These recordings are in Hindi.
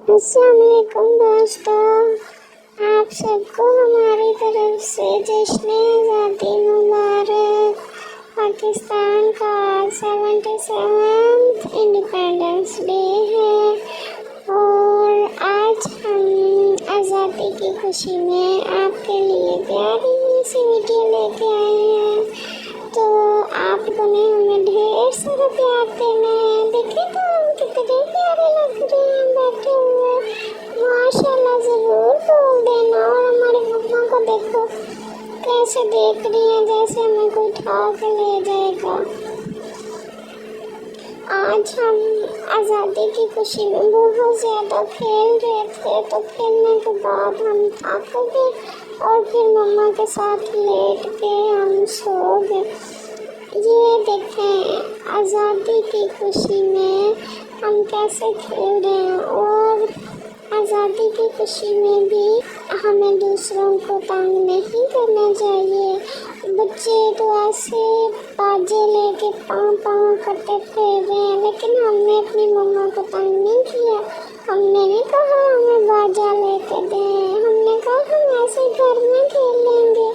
अस्सलाम वालेकुम दोस्तों, आप सबको हमारी तरफ से जश्न आज़ादी मुबारक। पाकिस्तान का 77th इंडिपेंडेंस डे है और आज हम आज़ादी की खुशी में आपके लिए प्यारी सी वीडियो लेके आए हैं। तो आपको ने हमें ढेर सारा प्यार देना है। देखे तो हम कितने प्यारे लग रहे हैं बैठे हुए। माशाल्लाह ज़रूर बोल देना। और हमारी मम्मा को देखो कैसे देख रही हैं, जैसे हमें कोई उठा के ले जाएगा। आज हम आज़ादी की खुशी में बहुत ज़्यादा खेल रहे थे, तो खेलने के बाद हम थक गए और फिर मम्मा के साथ लेट के हम सो गए। ये देखें आज़ादी की खुशी में हम कैसे खेल रहे हैं। और आज़ादी की खुशी में भी हमें दूसरों को तंग नहीं करना चाहिए। बच्चे तो ऐसे बाजे लेके पाँव पाँव करते फिर रहे हैं, लेकिन हमने अपनी मम्मा को तंग नहीं किया। हमने नहीं कहा हमें बाजा लेके दें, हमने कहा हम ऐसे घर में खेल लेंगे।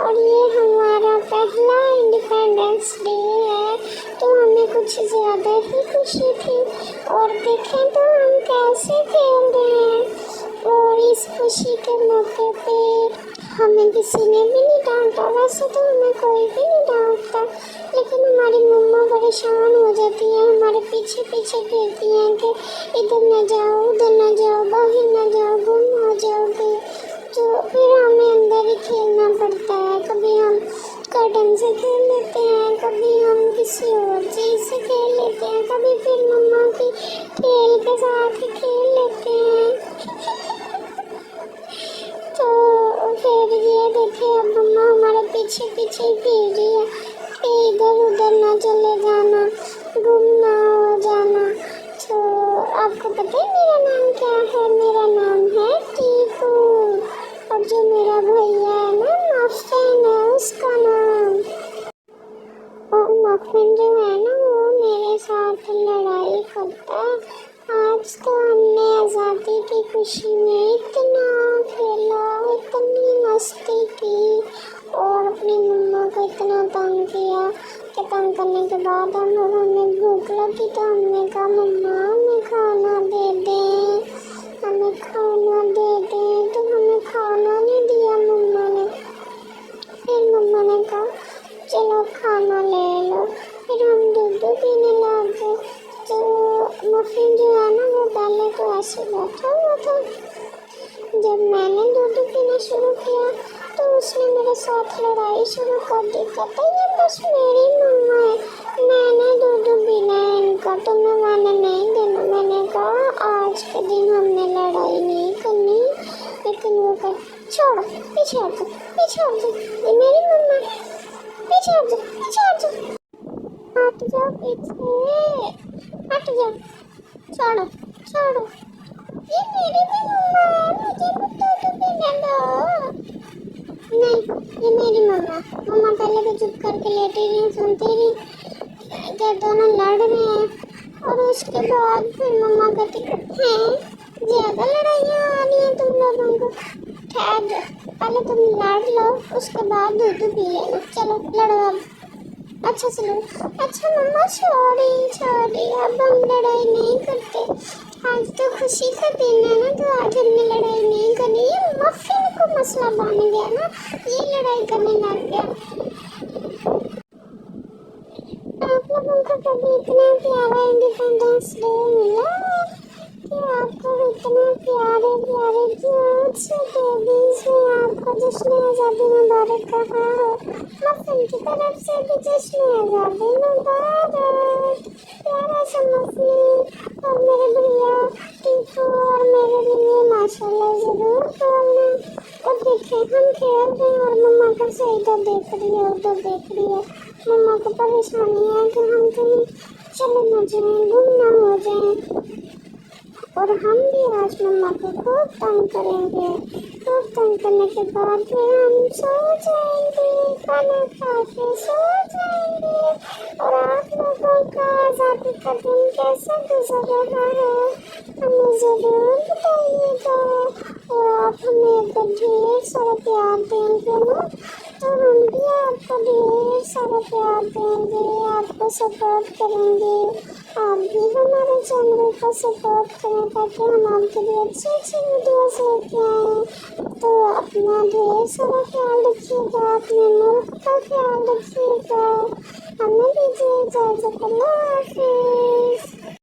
और ये हमारा पहला इंडिपेंडेंस डे है, तो हमें कुछ ज़्यादा ही खुशी थी। और देखें तो हम कैसे खेल रहे हैं। और इस खुशी के मौके पे हमें किसी ने भी नहीं डांटा। वैसे तो हमें कोई भी नहीं डांटता, लेकिन हमारी मम्मा परेशान हो जाती है, हमारे पीछे पीछे फिरती हैं कि इधर न जाओ, उधर न जाओ, बाहर न जाओ, गुम हो जाओगे। तो फिर हमें अंदर ही खेलना पड़ता है। कभी हम कर्टन से खेल लेते हैं, कभी हम किसी और चीज़ से खेल लेते हैं, कभी फिर मम्मा की खेल के साथ ही खेल लेते हैं। तो फिर ये देखिए अब मम्मा हमारे पीछे पीछे ही फिर रही है कि इधर उधर ना चले जाना, गुम ना हो जाना। तो आपको पता है मेरा नाम क्या है? मेरा नाम है टीकू। और जो मेरा भैया है ना मफिन है, उसका नाम। और मफिन जो है ना वो मेरे साथ लड़ाई करता है। आज तो हमने आज़ादी की खुशी में इतना खेला, इतनी मस्ती की और अपनी मम्मा को इतना तंग किया कि तंग करने के बाद हमें भूख लगी, तो हमने कहा मम्मा हमें खाना दे दें, हमें खाना दे दें। तो हमें खाना नहीं दिया मम्मा ने। फिर मम्मा ने कहा चलो खाना ले लो। फिर हम दूध पीने लग गए। तो मफिन जो है ना वो पहले तो ऐसे बैठा हुआ था। जब मैंने दूध पीना शुरू किया तो उसने मेरे साथ लड़ाई शुरू कर दी। कहता ये बस मेरी मम्मा है, मैंने दूध पीना है, इनका तुम्हें मैंने नहीं देना। मैंने कहा आज के दिन हमने लड़ाई नहीं करनी। लेकिन वो कह छोड़ो, पीछे हट जाओ, पीछे हट जाओ, ये मेरी मम्मा है, पीछे हट जाओ, पीछे हट जाओ, हट जाओ पीछे, हट जाओ, छोड़ो छोड़ो, ये मेरी भी मम्मा है, मुझे भी दूध पीने दो। नहीं ये मेरी मम्मा। मम्मा पहले तो चुप करके लेटी रही, सुनती रही कि दोनों लड़ रहे हैं। और उसके बाद फिर मम्मा कहती हैं ज़्यादा लड़ाइयाँ आ रही हैं तुम लोगों को, ठहर जाओ, पहले तुम लड़ लो उसके बाद दूध पी लेना, चलो लड़ो अब, अच्छा चलो। अच्छा मम्मा सॉरी सॉरी, अब हम लड़ाई नहीं करते, आज तो खुशी का दिन है ना, तो आज हमने लड़ाई नहीं करनी। ये मफिन को मसला बन गया ना, ये लड़ाई करने लग गया। आप लोगों को कभी इतना प्यारा इंडिपेंडेंस डे मिला कि आपको इतना प्यारे प्यारे क्यूट से बेबीज ने आपको जश्न आज़ादी मुबारक कहा हो। मफिन की तरफ से भी जश्न आज़ादी मुबारक। प्यारा सा मफिन और मेरे भैया टीकू और मेरे लिए माशाल्लाह ज़रूर बोलना। और देखें हम खेल रहे हैं और मम्मा का से इधर देख रही है उधर देख रही है। मम्मा को परेशानी है कि हम कहीं चले न जाएं, गुम ना हो जाएं। और हम भी आज मम्मा को खूब तंग करेंगे। खूब तंग करने के बाद फिर हम सो जाएंगे, खाना खा के सो जाएंगे। और आप लोगों का आज़ादी का दिन कैसा गुजर रहा है हमें ज़रूर बताइएगा और आप हमें अगर ढेर सारा प्यार देंगे ना तो हम भी आपको ढेर सारा प्यार देंगे, आपको सपोर्ट करेंगे। आप भी हमारे चैनल को सपोर्ट करें ताकि हम आपके लिए अच्छी अच्छी वीडियोस लेके आएँ। तो अपना ढेर सारा ख्याल रखिएगा, अपने मुल्क का ख्याल रखिएगा। हमें दीजिए इजाज़त। अल्लाह हाफिज़।